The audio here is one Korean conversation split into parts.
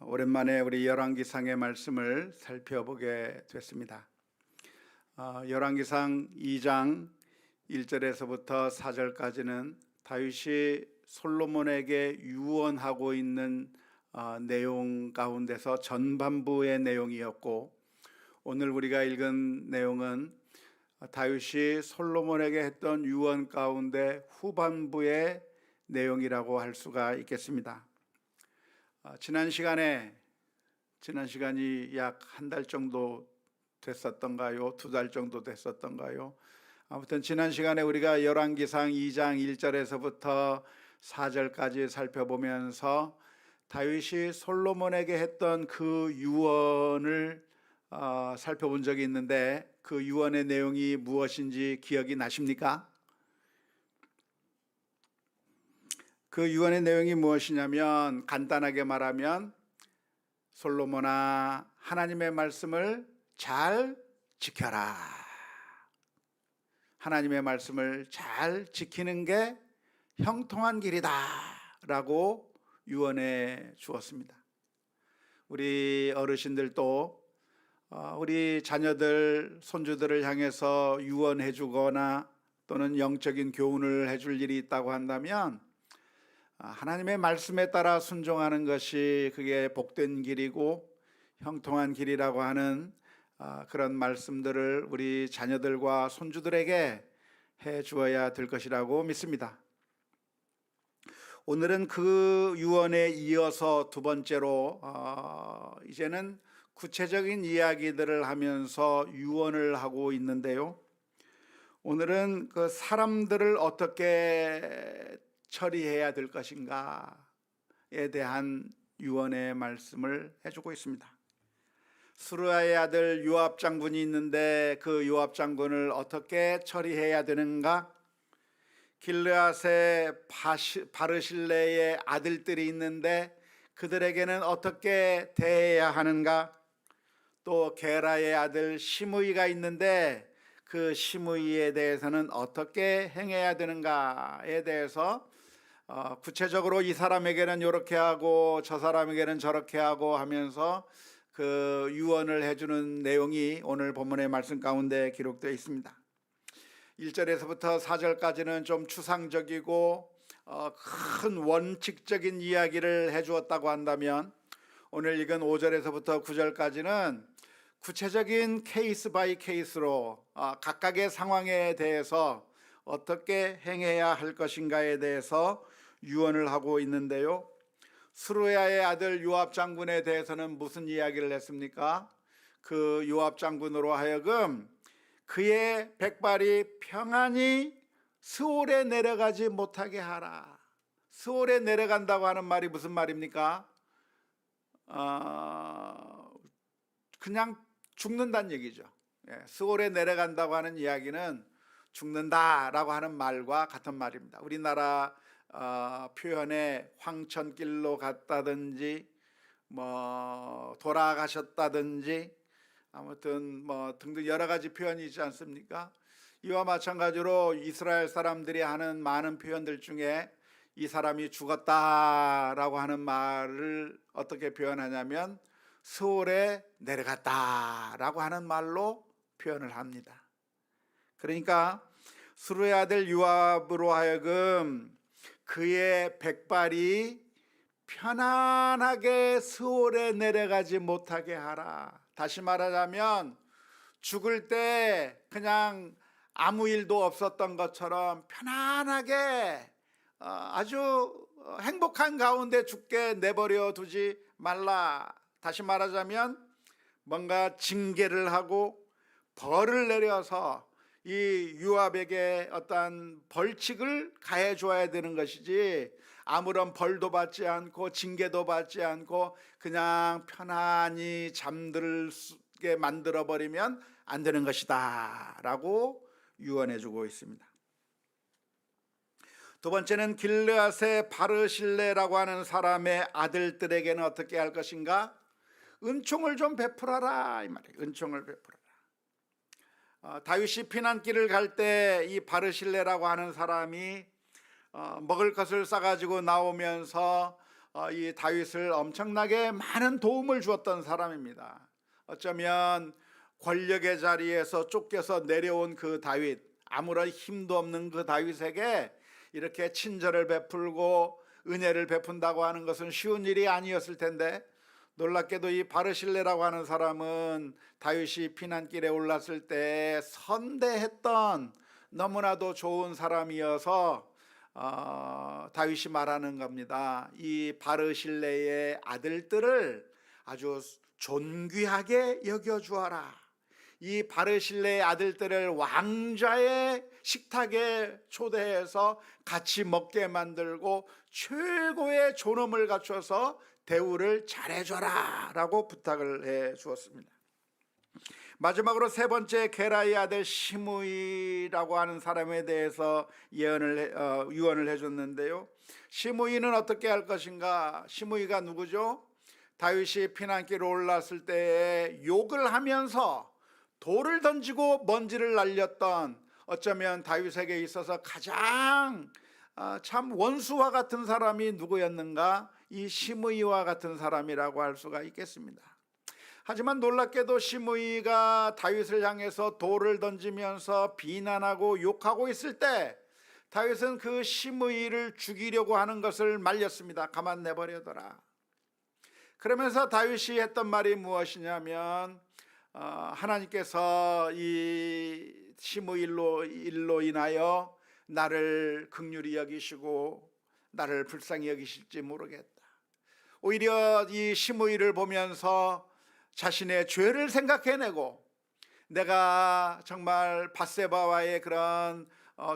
오랜만에 우리 열왕기상의 말씀을 살펴보게 됐습니다. 열왕기상 2장 1절에서부터 4절까지는 다윗이 솔로몬에게 유언하고 있는 내용 가운데서 전반부의 내용이었고, 오늘 우리가 읽은 내용은 다윗이 솔로몬에게 했던 유언 가운데 후반부의 내용이라고 할 수가 있겠습니다. 지난 시간이 약 한 달 정도 됐었던가요? 2달 정도 됐었던가요? 아무튼 지난 시간에 우리가 열왕기상 2장 1절에서부터 4절까지 살펴보면서 다윗이 솔로몬에게 했던 그 유언을 살펴본 적이 있는데, 그 유언의 내용이 무엇인지 기억이 나십니까? 그 유언의 내용이 무엇이냐면, 간단하게 말하면 솔로몬아, 하나님의 말씀을 잘 지켜라. 하나님의 말씀을 잘 지키는 게 형통한 길이다 라고 유언해 주었습니다. 우리 어르신들도 우리 자녀들, 손주들을 향해서 유언해 주거나 또는 영적인 교훈을 해줄 일이 있다고 한다면 하나님의 말씀에 따라 순종하는 것이 그게 복된 길이고 형통한 길이라고 하는 그런 말씀들을 우리 자녀들과 손주들에게 해 주어야 될 것이라고 믿습니다. 오늘은 그 유언에 이어서 두 번째로 이제는 구체적인 이야기들을 하면서 유언을 하고 있는데요, 오늘은 그 사람들을 어떻게 처리해야 될 것인가에 대한 유언의 말씀을 해주고 있습니다. 수르야의 아들 요압 장군이 있는데 그 요압 장군을 어떻게 처리해야 되는가? 길르앗의 바르실레의 아들들이 있는데 그들에게는 어떻게 대해야 하는가? 또 게라의 아들 시므이가 있는데 그 시므이에 대해서는 어떻게 행해야 되는가에 대해서 구체적으로 이 사람에게는 이렇게 하고 저 사람에게는 저렇게 하고 하면서 그 유언을 해주는 내용이 오늘 본문의 말씀 가운데 기록되어 있습니다. 1절에서부터 4절까지는 좀 추상적이고 큰 원칙적인 이야기를 해주었다고 한다면, 오늘 읽은 5절에서부터 9절까지는 구체적인 케이스 바이 케이스로 각각의 상황에 대해서 어떻게 행해야 할 것인가에 대해서 유언을 하고 있는데요, 수르야의 아들 요압 장군에 대해서는 무슨 이야기를 했습니까? 그 요압 장군으로 하여금 그의 백발이 평안히 스올에 내려가지 못하게 하라. 스올에 내려간다고 하는 말이 무슨 말입니까? 그냥 죽는다는 얘기죠. 스올에 내려간다고 하는 이야기는 죽는다라고 하는 말과 같은 말입니다. 우리나라 표현에 황천길로 갔다든지 돌아가셨다든지 아무튼 등등 여러 가지 표현이 있지 않습니까? 이와 마찬가지로 이스라엘 사람들이 하는 많은 표현들 중에 이 사람이 죽었다라고 하는 말을 어떻게 표현하냐면 스올에 내려갔다라고 하는 말로 표현을 합니다. 그러니까 수르의 아들 요압으로 하여금 그의 백발이 편안하게 스올에 내려가지 못하게 하라. 다시 말하자면 죽을 때 그냥 아무 일도 없었던 것처럼 편안하게 아주 행복한 가운데 죽게 내버려 두지 말라. 다시 말하자면 뭔가 징계를 하고 벌을 내려서 이 요압에게 어떤 벌칙을 가해 줘야 되는 것이지, 아무런 벌도 받지 않고 징계도 받지 않고 그냥 편안히 잠들게 만들어 버리면 안 되는 것이다 라고 유언해 주고 있습니다. 두 번째는 길르앗의 바르실레라고 하는 사람의 아들들에게는 어떻게 할 것인가? 은총을 좀 베풀어라 이 말이에요. 은총을 베풀어라. 다윗이 피난길을 갈 때 이 바르실레라고 하는 사람이 먹을 것을 싸가지고 나오면서 이 다윗을 엄청나게 많은 도움을 주었던 사람입니다. 어쩌면 권력의 자리에서 쫓겨서 내려온 그 다윗, 아무런 힘도 없는 그 다윗에게 이렇게 친절을 베풀고 은혜를 베푼다고 하는 것은 쉬운 일이 아니었을 텐데, 놀랍게도 이 바르실레라고 하는 사람은 다윗이 피난길에 올랐을 때 선대했던 너무나도 좋은 사람이어서 다윗이 말하는 겁니다. 이 바르실레의 아들들을 아주 존귀하게 여겨주어라. 이 바르실레의 아들들을 왕좌의 식탁에 초대해서 같이 먹게 만들고 최고의 존엄을 갖춰서 대우를 잘해줘라 라고 부탁을 해 주었습니다. 마지막으로 세 번째, 게라의 아들 시므이라고 하는 사람에 대해서 유언을 해줬는데요. 시므이는 어떻게 할 것인가? 시므이가 누구죠? 다윗이 피난길에 올랐을 때 욕을 하면서 돌을 던지고 먼지를 날렸던, 어쩌면 다윗에게 있어서 가장 참 원수와 같은 사람이 누구였는가? 이 시므이와 같은 사람이라고 할 수가 있겠습니다. 하지만 놀랍게도 시므이가 다윗을 향해서 돌을 던지면서 비난하고 욕하고 있을 때 다윗은 그 시므이를 죽이려고 하는 것을 말렸습니다. 가만 내버려둬라. 그러면서 다윗이 했던 말이 무엇이냐면, 하나님께서 이 시므이 일로 인하여 나를 긍휼히 여기시고 나를 불쌍히 여기실지 모르겠다. 오히려 이 시므이를 보면서 자신의 죄를 생각해내고, 내가 정말 밧세바와의 그런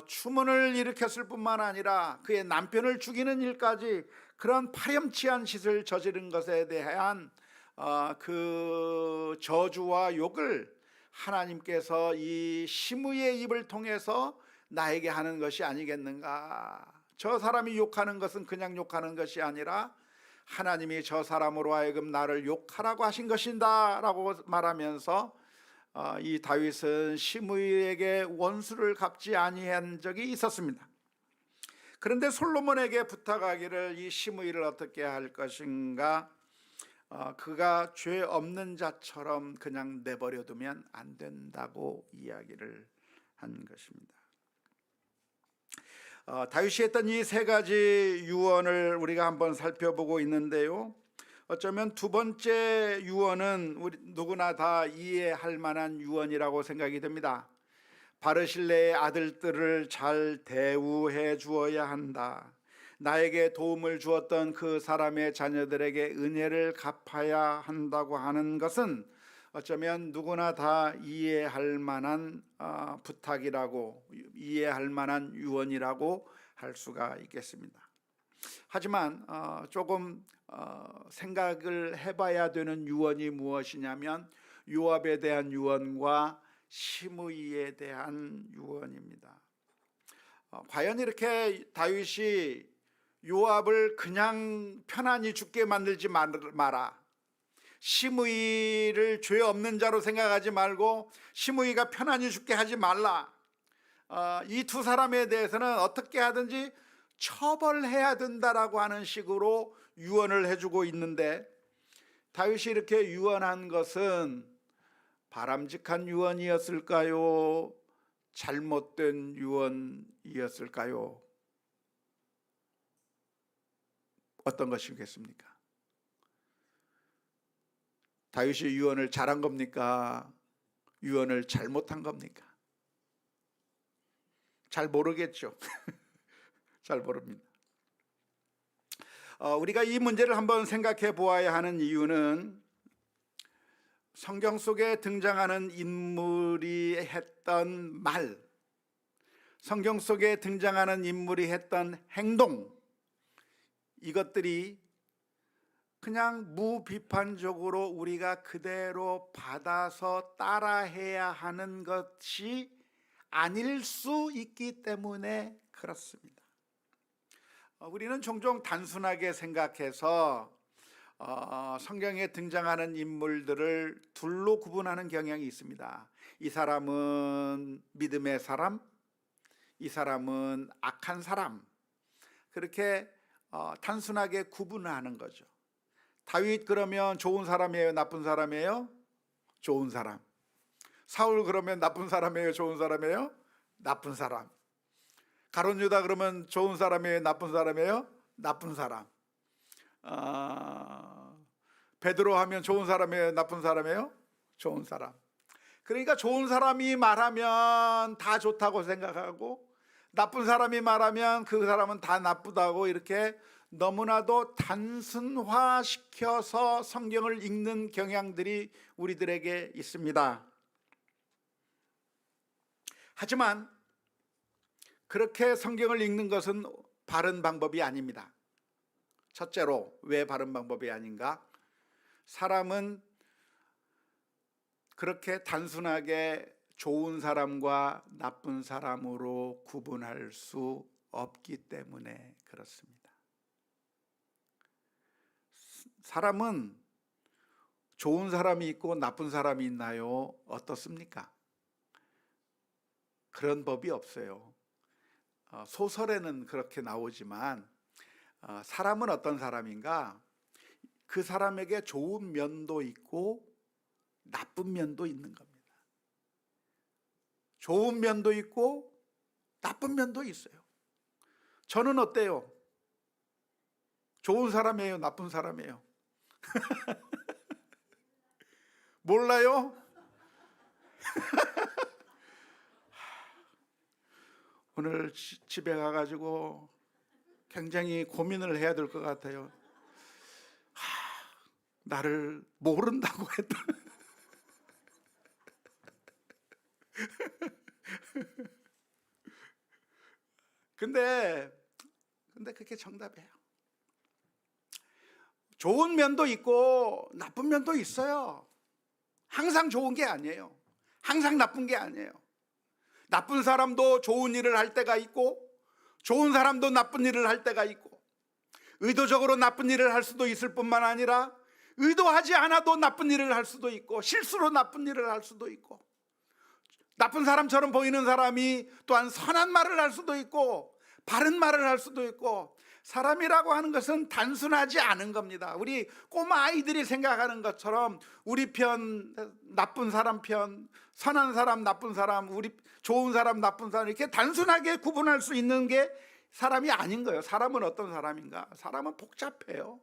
추문을 일으켰을 뿐만 아니라 그의 남편을 죽이는 일까지 그런 파렴치한 짓을 저지른 것에 대한 그 저주와 욕을 하나님께서 이 시므이의 입을 통해서 나에게 하는 것이 아니겠는가. 저 사람이 욕하는 것은 그냥 욕하는 것이 아니라 하나님이 저 사람으로 하여금 나를 욕하라고 하신 것이다 라고 말하면서 이 다윗은 시므이에게 원수를 갚지 아니한 적이 있었습니다. 그런데 솔로몬에게 부탁하기를 이 시므이를 어떻게 할 것인가? 그가 죄 없는 자처럼 그냥 내버려두면 안 된다고 이야기를 한 것입니다. 다윗이 했던 이 세 가지 유언을 우리가 한번 살펴보고 있는데요. 어쩌면 두 번째 유언은 우리 누구나 다 이해할 만한 유언이라고 생각이 됩니다. 바르실레의 아들들을 잘 대우해 주어야 한다. 나에게 도움을 주었던 그 사람의 자녀들에게 은혜를 갚아야 한다고 하는 것은 어쩌면 누구나 다 이해할 만한 부탁이라고, 이해할 만한 유언이라고 할 수가 있겠습니다. 하지만 조금 생각을 해봐야 되는 유언이 무엇이냐면 요압에 대한 유언과 시므이에 대한 유언입니다. 과연 이렇게 다윗이 요압을 그냥 편안히 죽게 만들지 마라, 시므이를 죄 없는 자로 생각하지 말고 시므이가 편안히 죽게 하지 말라, 이 두 사람에 대해서는 어떻게 하든지 처벌해야 된다라고 하는 식으로 유언을 해주고 있는데, 다윗이 이렇게 유언한 것은 바람직한 유언이었을까요? 잘못된 유언이었을까요? 어떤 것이겠습니까? 다윗이 유언을 잘한 겁니까? 유언을 잘못한 겁니까? 잘 모르겠죠. 잘 모릅니다. 우리가 이 문제를 한번 생각해 보아야 하는 이유는 성경 속에 등장하는 인물이 했던 말, 성경 속에 등장하는 인물이 했던 행동, 이것들이 그냥 무비판적으로 우리가 그대로 받아서 따라해야 하는 것이 아닐 수 있기 때문에 그렇습니다. 우리는 종종 단순하게 생각해서 성경에 등장하는 인물들을 둘로 구분하는 경향이 있습니다. 이 사람은 믿음의 사람, 이 사람은 악한 사람, 그렇게 단순하게 구분하는 거죠. 다윗 그러면 좋은 사람이에요, 나쁜 사람이에요? 좋은 사람. 사울 그러면 나쁜 사람이에요, 좋은 사람이에요? 나쁜 사람. 가룟 유다 그러면 좋은 사람이에요, 나쁜 사람이에요? 나쁜 사람. 베드로 하면 좋은 사람이에요, 나쁜 사람이에요? 좋은 사람. 그러니까 좋은 사람이 말하면 다 좋다고 생각하고 나쁜 사람이 말하면 그 사람은 다 나쁘다고 이렇게 너무나도 단순화시켜서 성경을 읽는 경향들이 우리들에게 있습니다. 하지만 그렇게 성경을 읽는 것은 바른 방법이 아닙니다. 첫째로 왜 바른 방법이 아닌가? 사람은 그렇게 단순하게 좋은 사람과 나쁜 사람으로 구분할 수 없기 때문에 그렇습니다. 사람은 좋은 사람이 있고 나쁜 사람이 있나요? 어떻습니까? 그런 법이 없어요. 소설에는 그렇게 나오지만 사람은 어떤 사람인가? 그 사람에게 좋은 면도 있고 나쁜 면도 있는 겁니다. 좋은 면도 있고 나쁜 면도 있어요. 저는 어때요? 좋은 사람이에요, 나쁜 사람이에요? 몰라요? 오늘 집에 가가지고 굉장히 고민을 해야 될 것 같아요. 나를 모른다고 했다. 근데 그게 정답이에요. 좋은 면도 있고 나쁜 면도 있어요. 항상 좋은 게 아니에요. 항상 나쁜 게 아니에요. 나쁜 사람도 좋은 일을 할 때가 있고 좋은 사람도 나쁜 일을 할 때가 있고 의도적으로 나쁜 일을 할 수도 있을 뿐만 아니라 의도하지 않아도 나쁜 일을 할 수도 있고 실수로 나쁜 일을 할 수도 있고 나쁜 사람처럼 보이는 사람이 또한 선한 말을 할 수도 있고 바른 말을 할 수도 있고 사람이라고 하는 것은 단순하지 않은 겁니다. 우리 꼬마 아이들이 생각하는 것처럼 우리 편, 나쁜 사람 편, 선한 사람, 나쁜 사람, 우리 좋은 사람, 나쁜 사람 이렇게 단순하게 구분할 수 있는 게 사람이 아닌 거예요. 사람은 어떤 사람인가? 사람은 복잡해요.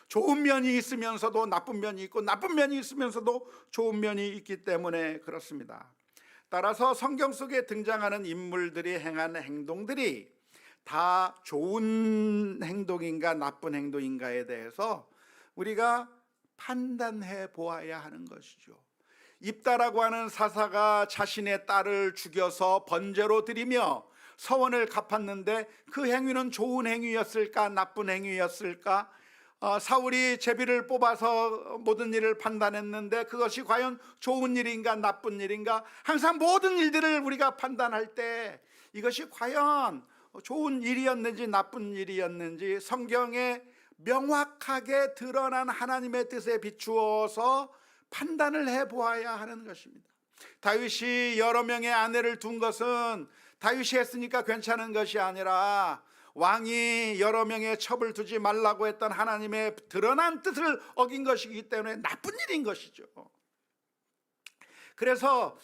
좋은 면이 있으면서도 나쁜 면이 있고 나쁜 면이 있으면서도 좋은 면이 있기 때문에 그렇습니다. 따라서 성경 속에 등장하는 인물들이 행한 행동들이 다 좋은 행동인가 나쁜 행동인가에 대해서 우리가 판단해 보아야 하는 것이죠. 입다라고 하는 사사가 자신의 딸을 죽여서 번제로 드리며 서원을 갚았는데 그 행위는 좋은 행위였을까 나쁜 행위였을까? 사울이 제비를 뽑아서 모든 일을 판단했는데 그것이 과연 좋은 일인가 나쁜 일인가? 항상 모든 일들을 우리가 판단할 때 이것이 과연 좋은 일이었는지 나쁜 일이었는지 성경에 명확하게 드러난 하나님의 뜻에 비추어서 판단을 해보아야 하는 것입니다. 다윗이 여러 명의 아내를 둔 것은 다윗이 했으니까 괜찮은 것이 아니라 왕이 여러 명의 첩을 두지 말라고 했던 하나님의 드러난 뜻을 어긴 것이기 때문에 나쁜 일인 것이죠. 그래서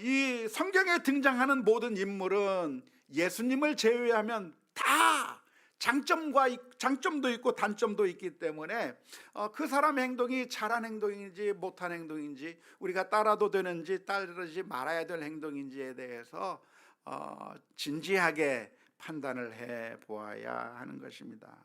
이 성경에 등장하는 모든 인물은 예수님을 제외하면 다 장점도 있고 단점도 있기 때문에 그 사람의 행동이 잘한 행동인지 못한 행동인지 우리가 따라도 되는지 따르지 말아야 될 행동인지에 대해서 진지하게 판단을 해 보아야 하는 것입니다.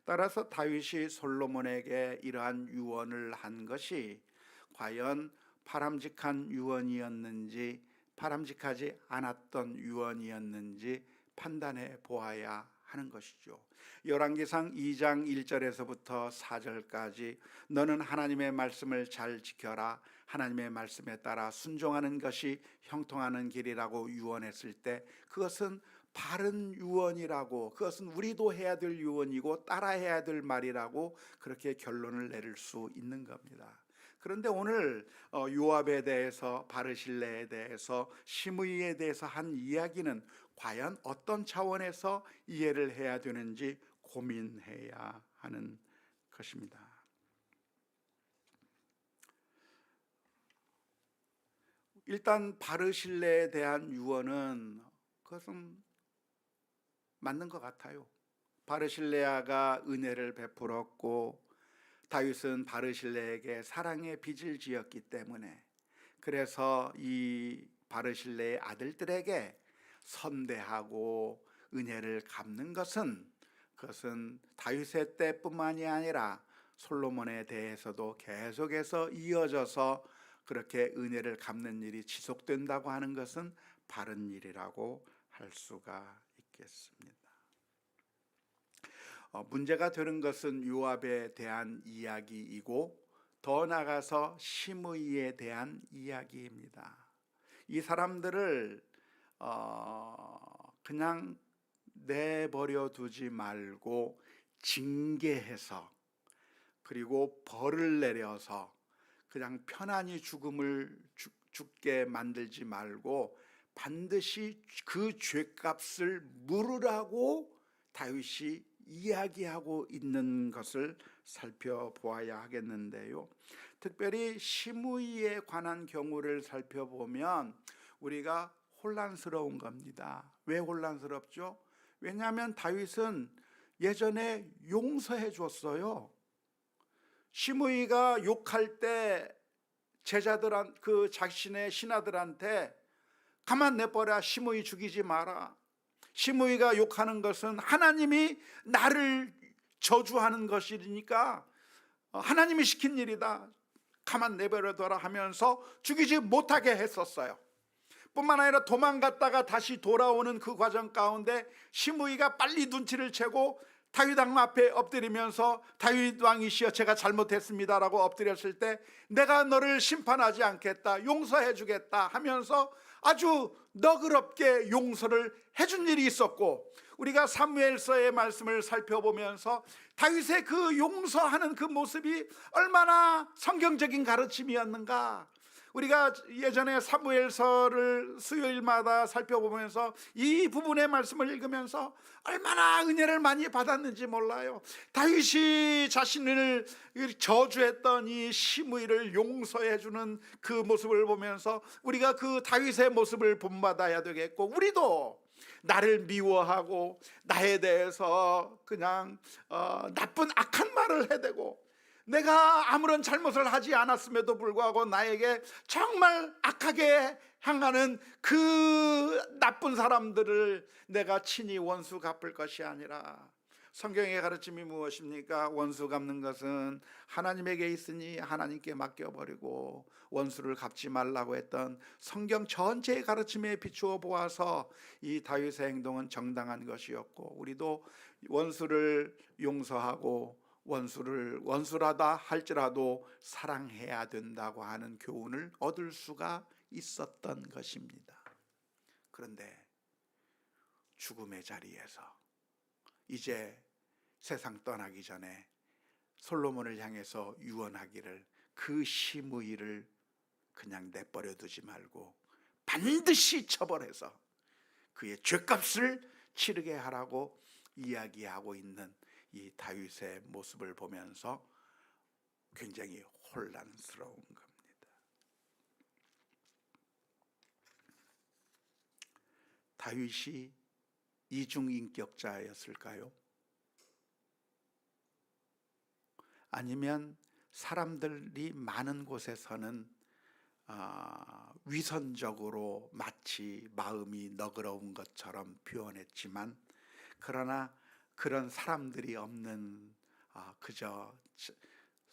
따라서 다윗이 솔로몬에게 이러한 유언을 한 것이 과연 바람직한 유언이었는지 바람직하지 않았던 유언이었는지 판단해 보아야 하는 것이죠. 열왕기상 2장 1절에서부터 4절까지 너는 하나님의 말씀을 잘 지켜라. 하나님의 말씀에 따라 순종하는 것이 형통하는 길이라고 유언했을 때 그것은 바른 유언이라고, 그것은 우리도 해야 될 유언이고 따라해야 될 말이라고 그렇게 결론을 내릴 수 있는 겁니다. 그런데 오늘 요압에 대해서 바르실레에 대해서 시므이에 대해서 한 이야기는 과연 어떤 차원에서 이해를 해야 되는지 고민해야 하는 것입니다. 일단 바르실레에 대한 유언은 그것은 맞는 것 같아요. 바르실레아가 은혜를 베풀었고 다윗은 바르실레에게 사랑의 빚을 지었기 때문에, 그래서 이 바르실레의 아들들에게 선대하고 은혜를 갚는 것은, 그것은 다윗의 때뿐만이 아니라 솔로몬에 대해서도 계속해서 이어져서 그렇게 은혜를 갚는 일이 지속된다고 하는 것은 바른 일이라고 할 수가 있겠습니다. 문제가 되는 것은 요압에 대한 이야기이고 더 나아가서 시므이에 대한 이야기입니다. 이 사람들을 그냥 내버려 두지 말고 징계해서, 그리고 벌을 내려서 그냥 편안히 죽게 만들지 말고 반드시 그 죄값을 물으라고 다윗이 이야기하고 있는 것을 살펴보아야 하겠는데요. 특별히 시므이에 관한 경우를 살펴보면 우리가 혼란스러운 겁니다. 왜 혼란스럽죠? 왜냐하면 다윗은 예전에 용서해 줬어요. 시므이가 욕할 때 제자들한 자신의 신하들한테 가만 내버려, 시므이 죽이지 마라. 시므이가 욕하는 것은 하나님이 나를 저주하는 것이니까 하나님이 시킨 일이다, 가만 내버려둬라 하면서 죽이지 못하게 했었어요. 뿐만 아니라 도망갔다가 다시 돌아오는 그 과정 가운데 시므이가 빨리 눈치를 채고 다윗 왕 앞에 엎드리면서 다윗 왕이시여 제가 잘못했습니다라고 엎드렸을 때 내가 너를 심판하지 않겠다, 용서해 주겠다 하면서 아주 너그럽게 용서를 해준 일이 있었고, 우리가 사무엘서의 말씀을 살펴보면서 다윗의 그 용서하는 그 모습이 얼마나 성경적인 가르침이었는가, 우리가 예전에 사무엘서를 수요일마다 살펴보면서 이 부분의 말씀을 읽으면서 얼마나 은혜를 많이 받았는지 몰라요. 다윗이 자신을 저주했던 이 시므이를 용서해 주는 그 모습을 보면서 우리가 그 다윗의 모습을 본받아야 되겠고, 우리도 나를 미워하고 나에 대해서 그냥 나쁜 악한 말을 해대고 내가 아무런 잘못을 하지 않았음에도 불구하고 나에게 정말 악하게 향하는 그 나쁜 사람들을 내가 친히 원수 갚을 것이 아니라, 성경의 가르침이 무엇입니까? 원수 갚는 것은 하나님에게 있으니 하나님께 맡겨버리고 원수를 갚지 말라고 했던 성경 전체의 가르침에 비추어 보아서 이 다윗의 행동은 정당한 것이었고, 우리도 원수를 용서하고 원수를 원수라다 할지라도 사랑해야 된다고 하는 교훈을 얻을 수가 있었던 것입니다. 그런데 죽음의 자리에서 이제 세상 떠나기 전에 솔로몬을 향해서 유언하기를, 그 시므이를 그냥 내버려 두지 말고 반드시 처벌해서 그의 죄값을 치르게 하라고 이야기하고 있는 이 다윗의 모습을 보면서 굉장히 혼란스러운 겁니다. 다윗이 이중인격자였을까요? 아니면 사람들이 많은 곳에서는 위선적으로 마치 마음이 너그러운 것처럼 표현했지만, 그러나 그런 사람들이 없는 그저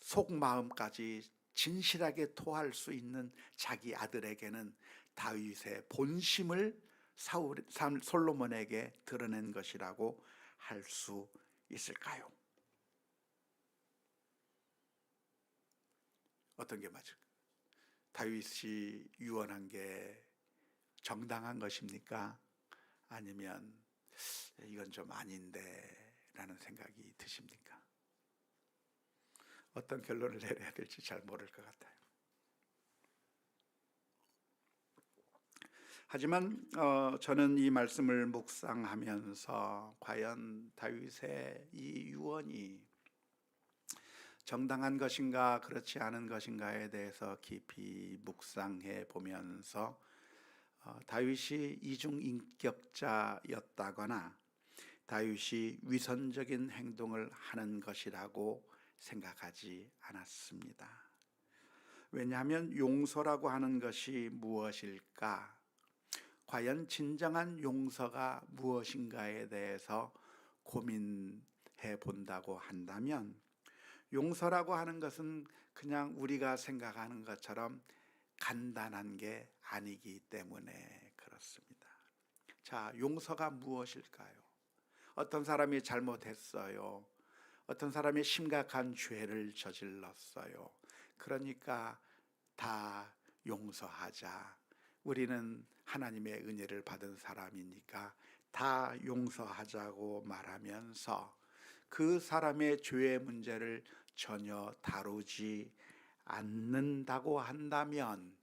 속마음까지 진실하게 토할 수 있는 자기 아들에게는 다윗의 본심을 솔로몬에게 드러낸 것이라고 할 수 있을까요? 어떤 게 맞을까요? 다윗이 유언한 게 정당한 것입니까? 아니면 이건 좀 아닌데 라는 생각이 드십니까? 어떤 결론을 내려야 될지 잘 모를 것 같아요. 하지만 저는 이 말씀을 묵상하면서 과연 다윗의 이 유언이 정당한 것인가 그렇지 않은 것인가에 대해서 깊이 묵상해 보면서 다윗이 이중인격자였다거나 다윗이 위선적인 행동을 하는 것이라고 생각하지 않았습니다. 왜냐하면 용서라고 하는 것이 무엇일까? 과연 진정한 용서가 무엇인가에 대해서 고민해 본다고 한다면 용서라고 하는 것은 그냥 우리가 생각하는 것처럼 간단한 게 아니기 때문에 그렇습니다. 자, 용서가 무엇일까요? 어떤 사람이 잘못했어요. 어떤 사람이 심각한 죄를 저질렀어요. 그러니까 다 용서하자. 우리는 하나님의 은혜를 받은 사람이니까 다 용서하자고 말하면서 그 사람의 죄의 문제를 전혀 다루지 않는다고 한다면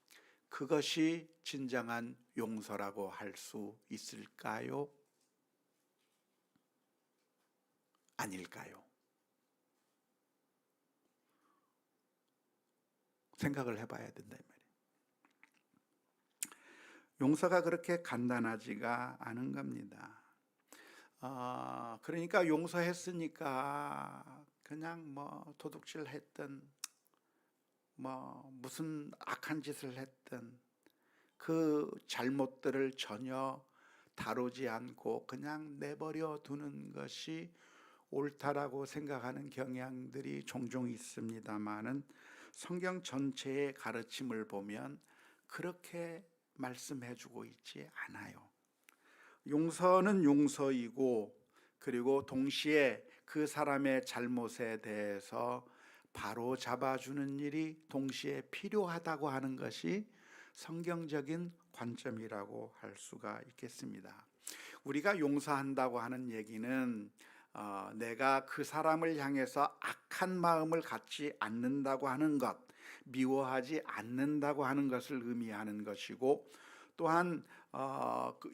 그것이 진정한 용서라고 할 수 있을까요? 아닐까요? 생각을 해봐야 된다 이 말이에요. 용서가 그렇게 간단하지가 않은 겁니다. 그러니까 용서했으니까 그냥 뭐 도둑질 했든 뭐 무슨 악한 짓을 했든 그 잘못들을 전혀 다루지 않고 그냥 내버려 두는 것이 옳다라고 생각하는 경향들이 종종 있습니다만은 성경 전체의 가르침을 보면 그렇게 말씀해 주고 있지 않아요. 용서는 용서이고 그리고 동시에 그 사람의 잘못에 대해서 바로 잡아주는 일이 동시에 필요하다고 하는 것이 성경적인 관점이라고 할 수가 있겠습니다. 우리가 용서한다고 하는 얘기는 내가 그 사람을 향해서 악한 마음을 갖지 않는다고 하는 것, 미워하지 않는다고 하는 것을 의미하는 것이고, 또한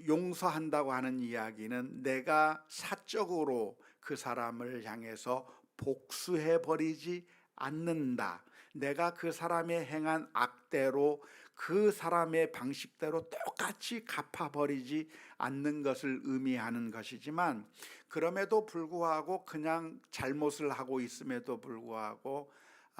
용서한다고 하는 이야기는 내가 사적으로 그 사람을 향해서 복수해 버리지 않는다. 내가 그 사람의 행한 악대로 그 사람의 방식대로 똑같이 갚아버리지 않는 것을 의미하는 것이지만, 그럼에도 불구하고 그냥 잘못을 하고 있음에도 불구하고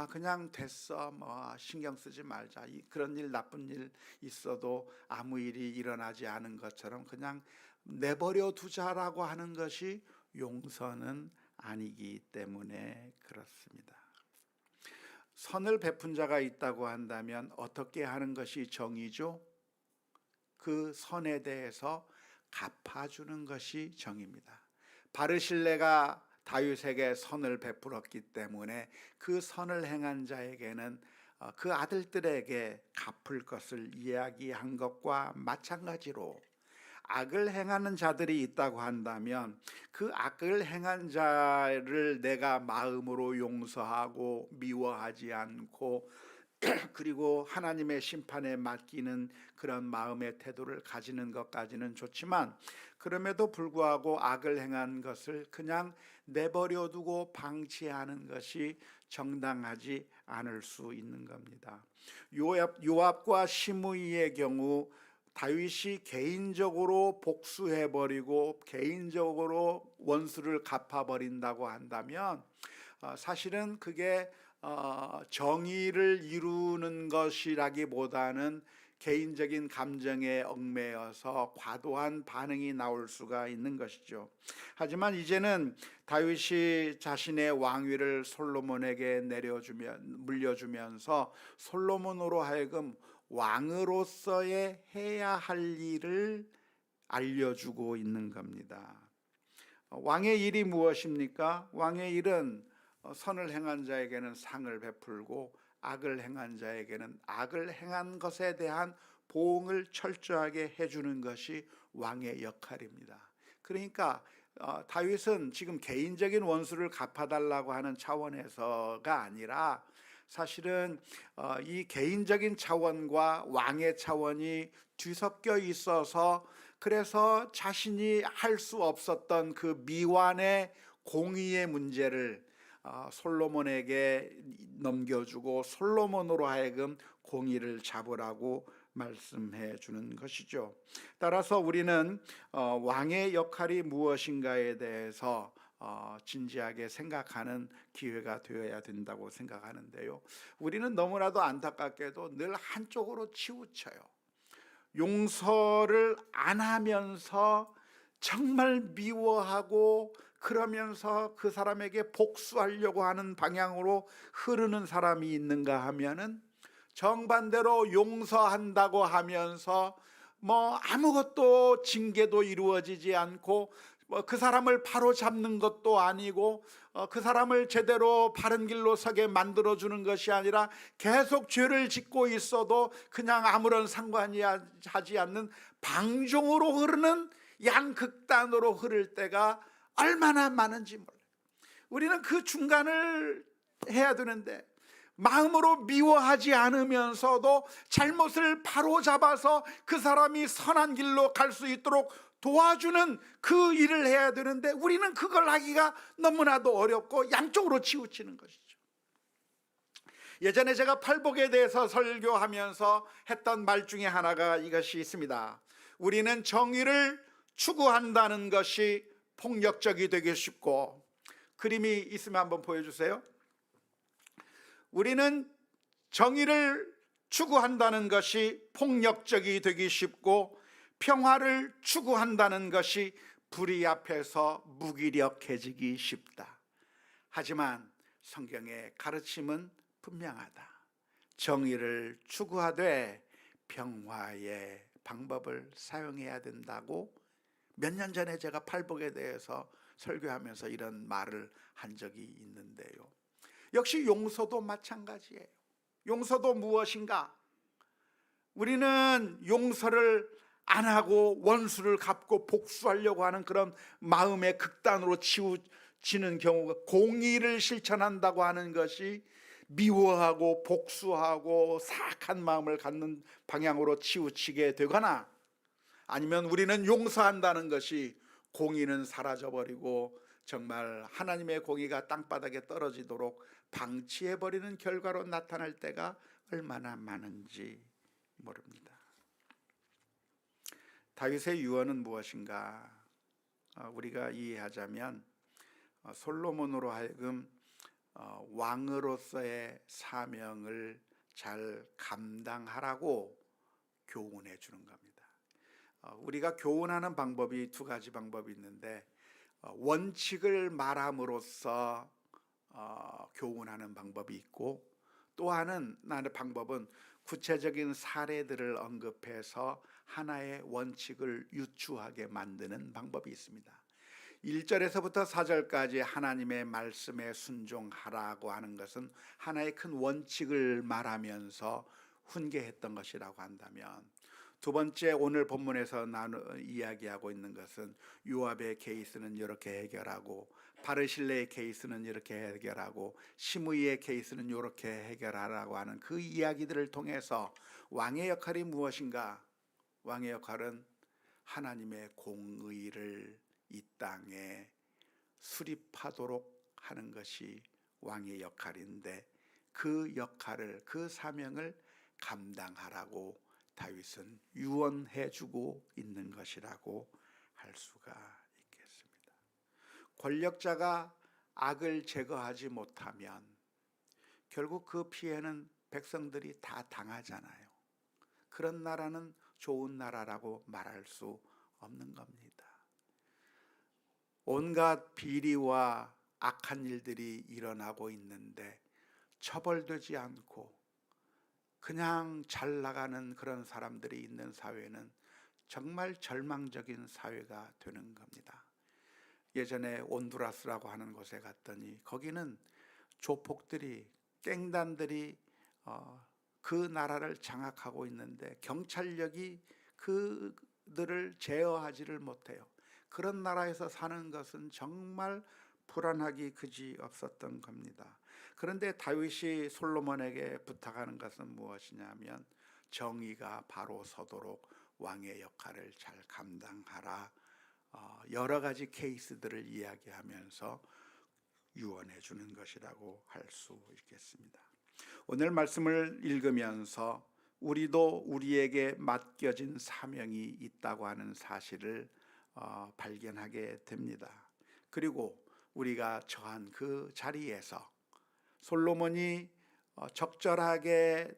그냥 됐어 뭐 신경 쓰지 말자, 그런 일 나쁜 일 있어도 아무 일이 일어나지 않은 것처럼 그냥 내버려 두자라고 하는 것이 용서는 아니기 때문에 그렇습니다. 선을 베푼 자가 있다고 한다면 어떻게 하는 것이 정의죠? 그 선에 대해서 갚아주는 것이 정의입니다. 바르실레가 다윗에게 선을 베풀었기 때문에 그 선을 행한 자에게는 그 아들들에게 갚을 것을 이야기한 것과 마찬가지로 악을 행하는 자들이 있다고 한다면 그 악을 행한 자를 내가 마음으로 용서하고 미워하지 않고 그리고 하나님의 심판에 맡기는 그런 마음의 태도를 가지는 것까지는 좋지만, 그럼에도 불구하고 악을 행한 것을 그냥 내버려 두고 방치하는 것이 정당하지 않을 수 있는 겁니다. 요압과 시므이의 경우 다윗이 개인적으로 복수해버리고 개인적으로 원수를 갚아버린다고 한다면 사실은 그게 정의를 이루는 것이라기보다는 개인적인 감정에 억매여서 과도한 반응이 나올 수가 있는 것이죠. 하지만 이제는 다윗이 자신의 왕위를 솔로몬에게 물려주면서 솔로몬으로 하여금 왕으로서의 해야 할 일을 알려주고 있는 겁니다. 왕의 일이 무엇입니까? 왕의 일은 선을 행한 자에게는 상을 베풀고 악을 행한 자에게는 악을 행한 것에 대한 보응을 철저하게 해주는 것이 왕의 역할입니다. 그러니까 다윗은 지금 개인적인 원수를 갚아달라고 하는 차원에서가 아니라 사실은 이 개인적인 차원과 왕의 차원이 뒤섞여 있어서 그래서 자신이 할 수 없었던 그 미완의 공의의 문제를 솔로몬에게 넘겨주고 솔로몬으로 하여금 공의를 잡으라고 말씀해 주는 것이죠. 따라서 우리는 왕의 역할이 무엇인가에 대해서 진지하게 생각하는 기회가 되어야 된다고 생각하는데요. 우리는 너무나도 안타깝게도 늘 한쪽으로 치우쳐요. 용서를 안 하면서 정말 미워하고 그러면서 그 사람에게 복수하려고 하는 방향으로 흐르는 사람이 있는가 하면은, 정반대로 용서한다고 하면서 아무것도 징계도 이루어지지 않고 그 사람을 바로 잡는 것도 아니고 그 사람을 제대로 바른 길로 서게 만들어주는 것이 아니라 계속 죄를 짓고 있어도 그냥 아무런 상관이 하지 않는 방종으로 흐르는 양극단으로 흐를 때가 얼마나 많은지 몰라요. 우리는 그 중간을 해야 되는데, 마음으로 미워하지 않으면서도 잘못을 바로잡아서 그 사람이 선한 길로 갈 수 있도록 도와주는 그 일을 해야 되는데, 우리는 그걸 하기가 너무나도 어렵고 양쪽으로 치우치는 것이죠. 예전에 제가 팔복에 대해서 설교하면서 했던 말 중에 하나가 이것이 있습니다. 우리는 정의를 추구한다는 것이 폭력적이 되기 쉽고, 그림이 있으면 한번 보여주세요. 우리는 정의를 추구한다는 것이 폭력적이 되기 쉽고, 평화를 추구한다는 것이 불의 앞에서 무기력해지기 쉽다. 하지만 성경의 가르침은 분명하다. 정의를 추구하되 평화의 방법을 사용해야 된다고 몇 년 전에 제가 팔복에 대해서 설교하면서 이런 말을 한 적이 있는데요. 역시 용서도 마찬가지예요. 용서도 무엇인가? 우리는 용서를 안 하고 원수를 갚고 복수하려고 하는 그런 마음의 극단으로 치우치는 경우가, 공의를 실천한다고 하는 것이 미워하고 복수하고 사악한 마음을 갖는 방향으로 치우치게 되거나, 아니면 우리는 용서한다는 것이 공의는 사라져버리고 정말 하나님의 공의가 땅바닥에 떨어지도록 방치해버리는 결과로 나타날 때가 얼마나 많은지 모릅니다. 다윗의 유언은 무엇인가? 우리가 이해하자면 솔로몬으로 하여금 왕으로서의 사명을 잘 감당하라고 교훈해 주는 겁니다. 우리가 교훈하는 방법이 두 가지 방법이 있는데, 원칙을 말함으로써 교훈하는 방법이 있고, 또 하나는 방법은 구체적인 사례들을 언급해서 하나의 원칙을 유추하게 만드는 방법이 있습니다. 1절에서부터 4절까지 하나님의 말씀에 순종하라고 하는 것은 하나의 큰 원칙을 말하면서 훈계했던 것이라고 한다면, 두 번째 오늘 본문에서 이야기하고 있는 것은 요압의 케이스는 이렇게 해결하고, 바르실레의 케이스는 이렇게 해결하고, 시므이의 케이스는 이렇게 해결하라고 하는 그 이야기들을 통해서 왕의 역할이 무엇인가? 왕의 역할은 하나님의 공의를 이 땅에 수립하도록 하는 것이 왕의 역할인데, 그 역할을, 그 사명을 감당하라고 다윗은 유언해주고 있는 것이라고 할 수가 있겠습니다. 권력자가 악을 제거하지 못하면 결국 그 피해는 백성들이 다 당하잖아요. 그런 나라는 좋은 나라라고 말할 수 없는 겁니다. 온갖 비리와 악한 일들이 일어나고 있는데 처벌되지 않고 그냥 잘 나가는 그런 사람들이 있는 사회는 정말 절망적인 사회가 되는 겁니다. 예전에 온두라스라고 하는 곳에 갔더니 거기는 조폭들이, 갱단들이 그 나라를 장악하고 있는데 경찰력이 그들을 제어하지를 못해요. 그런 나라에서 사는 것은 정말 불안하기 그지 없었던 겁니다. 그런데 다윗이 솔로몬에게 부탁하는 것은 무엇이냐면 정의가 바로 서도록 왕의 역할을 잘 감당하라. 여러 가지 케이스들을 이야기하면서 유언해 주는 것이라고 할 수 있겠습니다. 오늘 말씀을 읽으면서 우리도 우리에게 맡겨진 사명이 있다고 하는 사실을 발견하게 됩니다. 그리고 우리가 처한 그 자리에서 솔로몬이 적절하게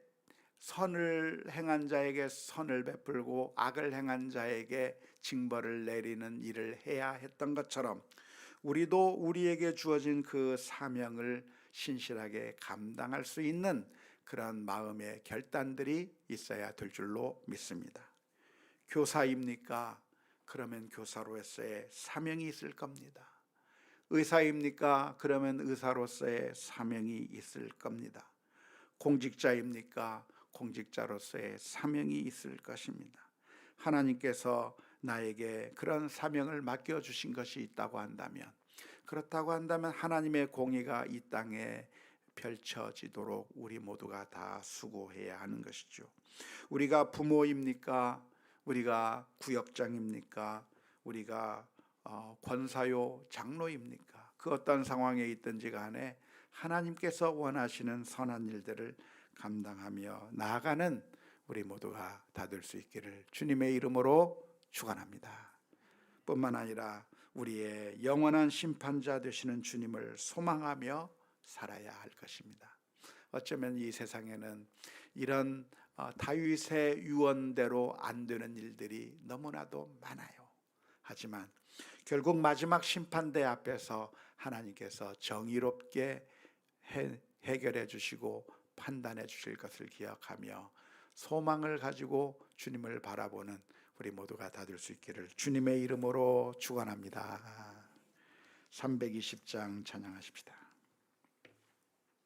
선을 행한 자에게 선을 베풀고 악을 행한 자에게 징벌을 내리는 일을 해야 했던 것처럼 우리도 우리에게 주어진 그 사명을 신실하게 감당할 수 있는 그런 마음의 결단들이 있어야 될 줄로 믿습니다. 교사입니까? 그러면 교사로서의 사명이 있을 겁니다. 의사입니까? 그러면 의사로서의 사명이 있을 겁니다. 공직자입니까? 공직자로서의 사명이 있을 것입니다. 하나님께서 나에게 그런 사명을 맡겨주신 것이 있다고 한다면, 그렇다고 한다면 하나님의 공의가 이 땅에 펼쳐지도록 우리 모두가 다 수고해야 하는 것이죠. 우리가 부모입니까? 우리가 구역장입니까? 우리가 권사요 장로입니까? 그 어떤 상황에 있든지 간에 하나님께서 원하시는 선한 일들을 감당하며 나아가는 우리 모두가 다 될 수 있기를 주님의 이름으로 축원합니다. 뿐만 아니라 우리의 영원한 심판자 되시는 주님을 소망하며 살아야 할 것입니다. 어쩌면 이 세상에는 이런 다윗의 유언대로 안 되는 일들이 너무나도 많아요. 하지만 결국 마지막 심판대 앞에서 하나님께서 정의롭게 해결해 주시고 판단해 주실 것을 기억하며 소망을 가지고 주님을 바라보는 우리 모두가 다 될 수 있기를 주님의 이름으로 축원합니다. 320장 찬양하십시다.